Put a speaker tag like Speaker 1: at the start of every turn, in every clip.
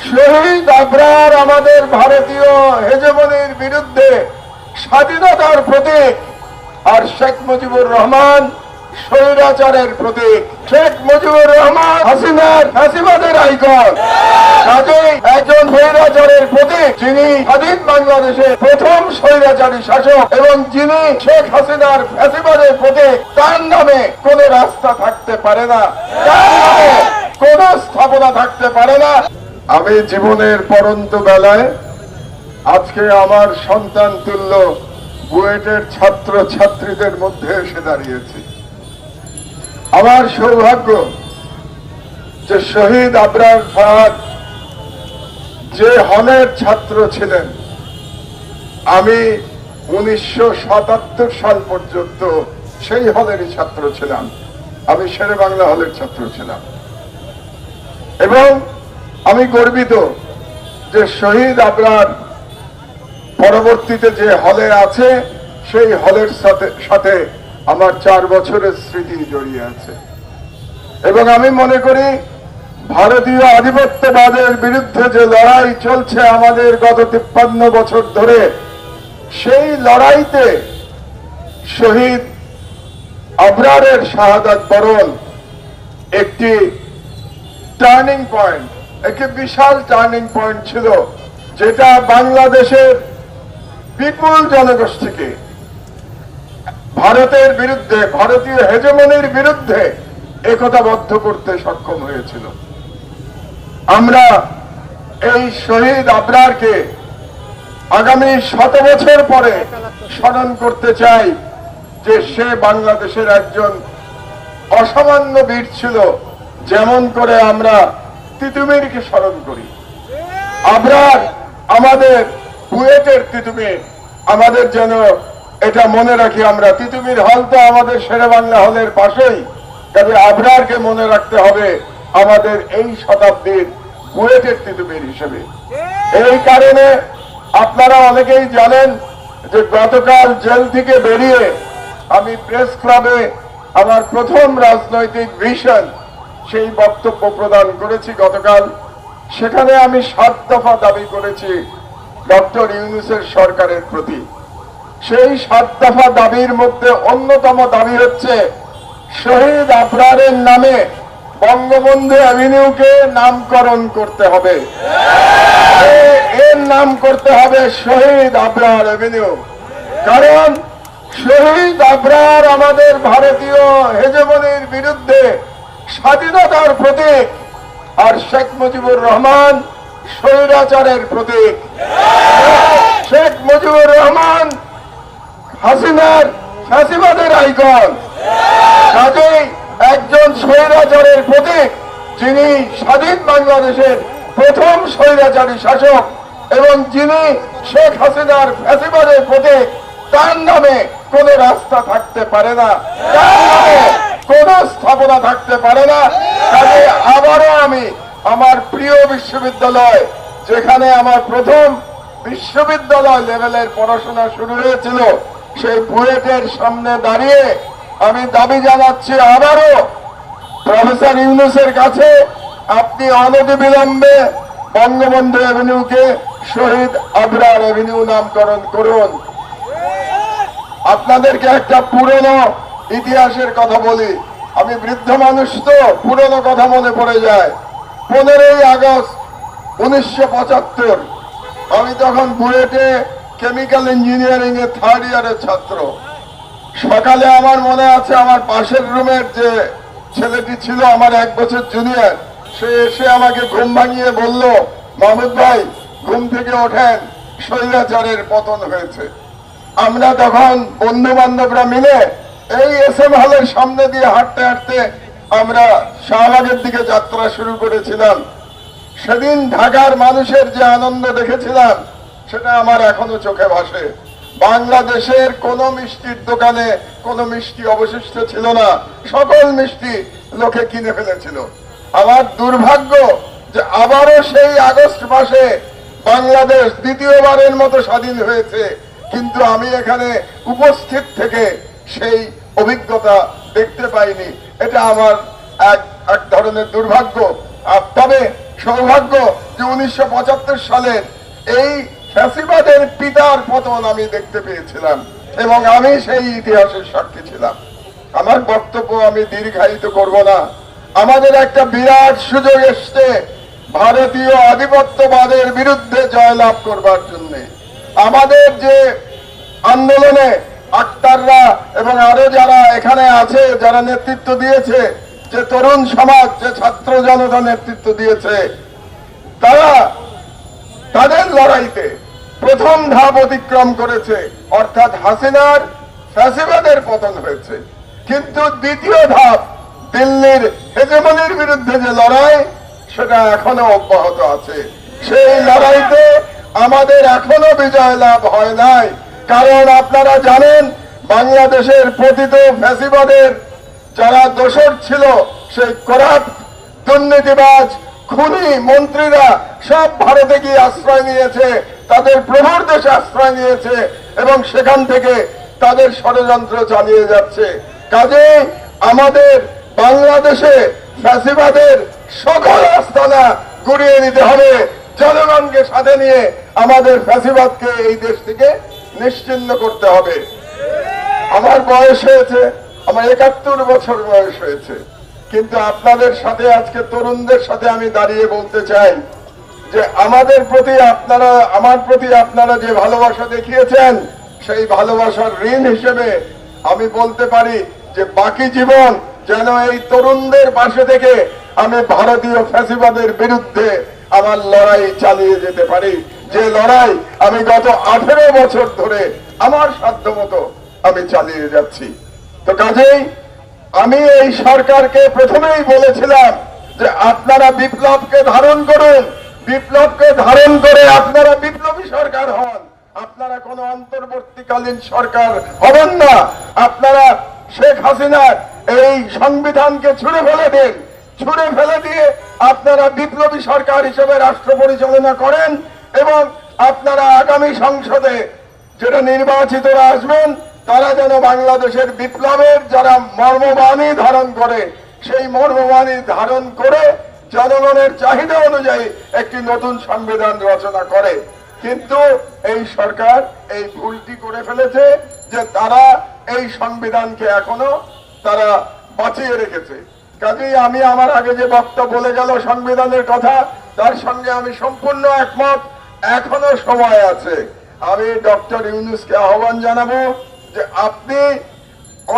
Speaker 1: শহীদ আবরার আমাদের ভারতীয় হেজেমনির বিরুদ্ধে স্বাধীনতার প্রতীক, আর শেখ মুজিবুর রহমান স্বৈরাচারের প্রতীক। শেখ মুজিবুর রহমান হাসিনার ফ্যাসিবাদের আইকন, কাজেই একজন স্বৈরাচারের প্রতীক, যিনি স্বাধীন বাংলাদেশের প্রথম স্বৈরাচারী শাসক এবং যিনি শেখ হাসিনার ফ্যাসিবাদের প্রতীক, তার নামে কোন রাস্তা থাকতে পারে না, তার নামে কোন স্থাপনা থাকতে পারে না। আমি জীবনের পরন্ত বেলায় আজকে আমার সন্তান তুল্য বুয়েটের ছাত্র ছাত্রীদের মধ্যে এসে দাঁড়িয়েছি। আমার সৌভাগ্য যে শহীদ আবরার ফাহাদ যে হলের ছাত্র ছিলেন, আমি 1977 সাল পর্যন্ত সেই হলেরই ছাত্র ছিলাম। আমি শেরে বাংলা হলের ছাত্র ছিলাম এবং আমি গর্বিত যে শহীদ আবরার পরবর্তীতে যে হলে আছে সেই হলের সাথে আমার 4 বছরের স্মৃতি জড়িয়ে আছে। এবং আমি মনে করি ভারতীয় আধিপত্যবাদের বিরুদ্ধে যে লড়াই চলছে আমাদের গত 53 বছর ধরে, সেই লড়াইতে শহীদ আবরারের শাহাদাত বরণ একটি টার্নিং পয়েন্ট, একটি বিশাল টার্নিং পয়েন্ট ছিল, যেটা বাংলাদেশের বিপুল জনগোষ্ঠীকে ভারতের বিরুদ্ধে, ভারতীয় হেজেমনির বিরুদ্ধে একতাবদ্ধ করতে সক্ষম হয়েছিল। আমরা এই শহীদ আবরারকে আগামী 100 বছর পরে স্মরণ করতে চাই যে সে বাংলাদেশের একজন অসামান্য বীর ছিল, যেমন করে আমরা তিতুমিরকে স্মরণ করি। আবরার আমাদের বুয়েটের তিতুমির, আমাদের যেন এটা মনে রাখি আমরা। তিতুমির হল তো আমাদের শেরে বাংলা হলের পাশেই, তবে আবরারকে মনে রাখতে হবে আমাদের এই শতাব্দীর বুয়েটের তিতুমির হিসেবে। এই কারণে আপনারা অনেকেই জানেন যে গতকাল জেল থেকে বেরিয়ে আমি প্রেস ক্লাবে আমার প্রথম রাজনৈতিক ভিশন সেই বক্তব্য প্রদান করেছি গতকাল। সেখানে আমি 7 দফা দাবি করেছি ডক্টর ইউনূসের সরকারের প্রতি। সেই 7 দফা দাবির মধ্যে অন্যতম দাবি হচ্ছে শহীদ আবরারের নামে বঙ্গবন্ধু অ্যাভিনিউকে নামকরণ করতে হবে। এর নাম করতে হবে শহীদ আবরার অ্যাভিনিউ। কারণ শহীদ আবরার আমাদের ভারতীয় হেজেমনির বিরুদ্ধে স্বাধীনতার প্রতীক, আর শেখ মুজিবুর রহমান স্বৈরাচারের প্রতীক। শেখ মুজিবুর রহমান হাসিনার ফ্যাসিবাদের আইকন, কাজেই একজন স্বৈরাচারের প্রতীক, যিনি স্বাধীন বাংলাদেশের প্রথম স্বৈরাচারী শাসক এবং যিনি শেখ হাসিনার ফ্যাসিবাদের প্রতীক, তার নামে কোন রাস্তা থাকতে পারে না, তার নামে কোন স্থাপনা থাকতে পারে না। কাজে আবারও আমি আমার প্রিয় বিশ্ববিদ্যালয়, যেখানে আমার প্রথম বিশ্ববিদ্যালয় লেভেলের পড়াশোনা শুরু হয়েছিল, সেই বুয়েটের সামনে দাঁড়িয়ে আমি দাবি জানাচ্ছি আবারও প্রফেসর ইউনূসের কাছে, আপনি অনতিবিলম্বে বঙ্গবন্ধু অ্যাভিনিউকে শহীদ আবরার অ্যাভিনিউ নামকরণ করুন। আপনাদেরকে একটা পুরনো ইতিহাসের কথা বলি। আমি বৃদ্ধ মানুষ তো, পুরনো কথা মনে পড়ে যায়। 15ই আগস্ট 1975, আমি তখন বুয়েটে কেমিক্যাল ইঞ্জিনিয়ারিং এর 3rd ইয়ারের ছাত্র। সকালে আমার মনে আছে আমার পাশের রুমের যে ছেলেটি ছিল আমার 1 বছর জুনিয়র, সে এসে আমাকে ঘুম ভাঙিয়ে বলল, মাহমুদ ভাই ঘুম থেকে ওঠেন, স্বৈরাচারের পতন হয়েছে। আমরা তখন বন্ধু বান্ধবরা মিলে এই SM হলের সামনে দিয়ে হাঁটতে হাঁটতে আমরা শাহবাগের দিকে যাত্রা শুরু করেছিলাম। সেদিন ঢাকার মানুষের যে আনন্দ দেখেছিলাম সেটা আমার এখনো চোখে ভাসে। বাংলাদেশের কোন মিষ্টির দোকানে কোনো মিষ্টি অবশিষ্ট ছিল না, সকল মিষ্টি লোকে কিনে ফেলেছিল। আমার দুর্ভাগ্য যে আবারও সেই আগস্ট মাসে বাংলাদেশ দ্বিতীয়বারের মতো স্বাধীন হয়েছে, কিন্তু আমি এখানে উপস্থিত থেকে সেই অভিজ্ঞতা দেখতে পাইনি। এটা আমার এক ধরনের দুর্ভাগ্য। তবে সৌভাগ্য যে 1975 সালের এই ফ্যাসিবাদের পিতার পতন আমি দেখতে পেয়েছিলাম এবং আমি সেই ইতিহাসের সাক্ষী ছিলাম। আমার বক্তব্য আমি দীর্ঘায়িত করব না। আমাদের একটা বিরাট সুযোগ এসছে ভারতীয় আধিপত্যবাদের বিরুদ্ধে জয়লাভ করবার জন্য। আমাদের যে আন্দোলনে আক্তাররা এবং আরো যারা এখানে আছে, যারা নেতৃত্ব দিয়েছে, যে তরুণ সমাজ, যে ছাত্র জনতা নেতৃত্ব দিয়েছে, তারা তাদের লড়াইতে প্রথম ধাপ অতিক্রম করেছে, অর্থাৎ হাসিনার ফ্যাসিবাদের পতন হয়েছে। কিন্তু দ্বিতীয় ধাপ দিল্লির হেজেমনির বিরুদ্ধে যে লড়াই, সেটা এখনো অব্যাহত আছে। সেই লড়াইতে আমাদের এখনো বিজয় লাভ হয় নাই। কারণ আপনারা জানেন, বাংলাদেশের পতিত ফ্যাসিবাদের যারা দোসর ছিল, সেই করাপ্ট দুর্নীতিবাজ খুনি মন্ত্রীরা সব ভারতে গিয়ে আশ্রয় নিয়েছে, তাদের প্রভুর দেশে আশ্রয় নিয়েছে এবং সেখান থেকে তাদের ষড়যন্ত্র চালিয়ে যাচ্ছে। কাজেই আমাদের বাংলাদেশে ফ্যাসিবাদের সকল আস্তানা গুড়িয়ে নিতে হবে। জনগণকে সাথে নিয়ে আমাদের ফ্যাসিবাদকে এই দেশ থেকে নিশ্চিহ্ন করতে হবে। আমার বয়স হয়েছে, আমার 71 বছর বয়স হয়েছে, কিন্তু আপনাদের সাথে আজকে তরুণদের সাথে আমি দাঁড়িয়ে বলতে চাই যে আমাদের প্রতি আপনারা, আমার প্রতি আপনারা যে ভালোবাসা দেখিয়েছেন, সেই ভালোবাসার ঋণ হিসেবে আমি বলতে পারি যে বাকি জীবন যেন এই তরুণদের পাশে থেকে আমি ভারতীয় ফ্যাসিবাদের বিরুদ্ধে আমার লড়াই চালিয়ে যেতে পারি, যে লড়াই আমি গত 18 বছর ধরে আমার সাধ্যমতো আমি চালিয়ে যাচ্ছি। তো কাজেই আমি এই সরকারকে প্রথমেই বলেছিলাম যে আপনারা বিপ্লবকে ধারণ করুন, বিপ্লবকে ধারণ করে আপনারা বিপ্লবী সরকার হন। আপনারা কোন অন্তর্বর্তীকালীন সরকার হবেন না। আপনারা শেখ হাসিনার এই সংবিধানকে ছুঁড়ে ফেলে দিন, ছুঁড়ে ফেলে দিয়ে আপনারা বিপ্লবী সরকার হিসেবে রাষ্ট্র পরিচালনা করেন এবং আপনারা আগামী সংসদে যেটা নির্বাচিতরা আসবেন, তারা যেন বাংলাদেশের বিপ্লবের যারা মর্মবাণী ধারণ করে, সেই মর্মবাণী ধারণ করে জনগণের চাহিদা অনুযায়ী একটি নতুন সংবিধান রচনা করে। কিন্তু এই সরকার এই ভুলটি করে ফেলেছে যে তারা এই সংবিধানকে এখনো তারা বাঁচিয়ে রেখেছে। কাজেই আমি আমার আগে যে বক্তব্য বলে গেল সংবিধানের কথা, তার সঙ্গে আমি সম্পূর্ণ একমত। এখনো সময় আছে। আমি ডক্টর ইউনূসকে আহ্বান জানাবো যে আপনি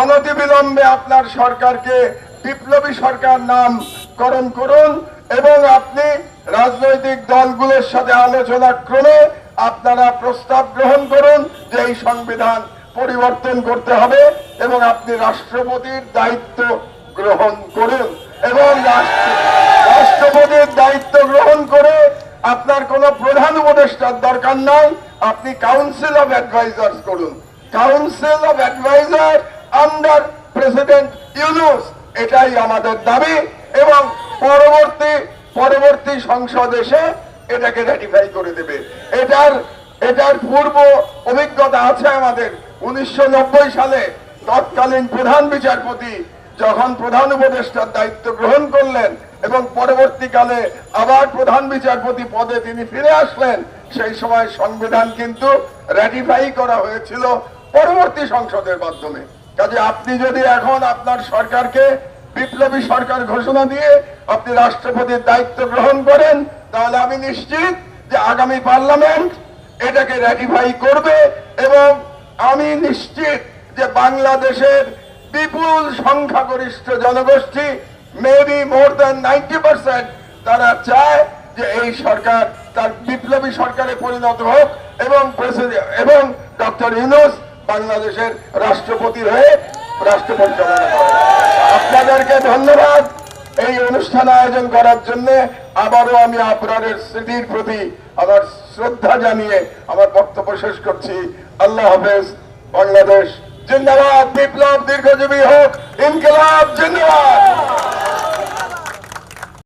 Speaker 1: অনতিবিলম্বে আপনার সরকারকে বিপ্লবী সরকার নামকরণ করুন এবং আপনি রাজনৈতিক দলগুলোর সাথে আলোচনা ক্রমে আপনারা প্রস্তাব গ্রহণ করুন যে এই সংবিধান পরিবর্তন করতে হবে এবং আপনি রাষ্ট্রপতির দায়িত্ব গ্রহণ করুন এবং রাষ্ট্রপতির দায়িত্ব গ্রহণ করে আপনার কোনো প্রধান উপদেষ্টার দরকার নাই, আপনি কাউন্সিল অফ অ্যাডভাইজার্স করুন। Council of adviser under president Yunus, এটাই আমাদের দাবি এবং পরবর্তী সংসদ এসে এটাকে রেটিফাই করে দেবে। এটার পূর্ব অভিজ্ঞতা আছে আমাদের। 1990 সালে তৎকালীন প্রধান বিচারপতি যখন প্রধান উপদেষ্টার দায়িত্ব গ্রহণ করলেন এবং পরবর্তীকালে আবার প্রধান বিচারপতি পদে তিনি ফিরে আসলেন, সেই সময় সংবিধান কিন্তু রেটিফাই করা হয়েছিল পরবর্তী সংসদের মাধ্যমে। কাজে আপনি যদি এখন আপনার সরকারকে বিপ্লবী সরকার ঘোষণা দিয়ে আপনি রাষ্ট্রপতির দায়িত্ব গ্রহণ করেন, তাহলে আমি নিশ্চিত যে আগামী পার্লামেন্ট এটাকে রেটিফাই করবে এবং আমি নিশ্চিত যে বাংলাদেশের বিপুল সংখ্যাগরিষ্ঠ জনগোষ্ঠী, মেবি মোর দ্যান 90%, তারা চায় যে এই সরকার তার বিপ্লবী সরকারে পরিণত হোক এবং ডক্টর ইউনূস বাংলাদেশের রাষ্ট্রপতি হয়ে রাষ্ট্র পরিচালনা করে। আপনাদেরকে ধন্যবাদ এই অনুষ্ঠান আয়োজন করার জন্য। আবারও আমি আপনাদের স্মৃতির প্রতি আমার শ্রদ্ধা জানিয়ে আমার বক্তব্য শেষ করছি। আল্লাহ হাফেজ। বাংলাদেশ জিন্দাবাদ। বিপ্লব দীর্ঘজীবী হোক। ইনকিলাব জিন্দাবাদ।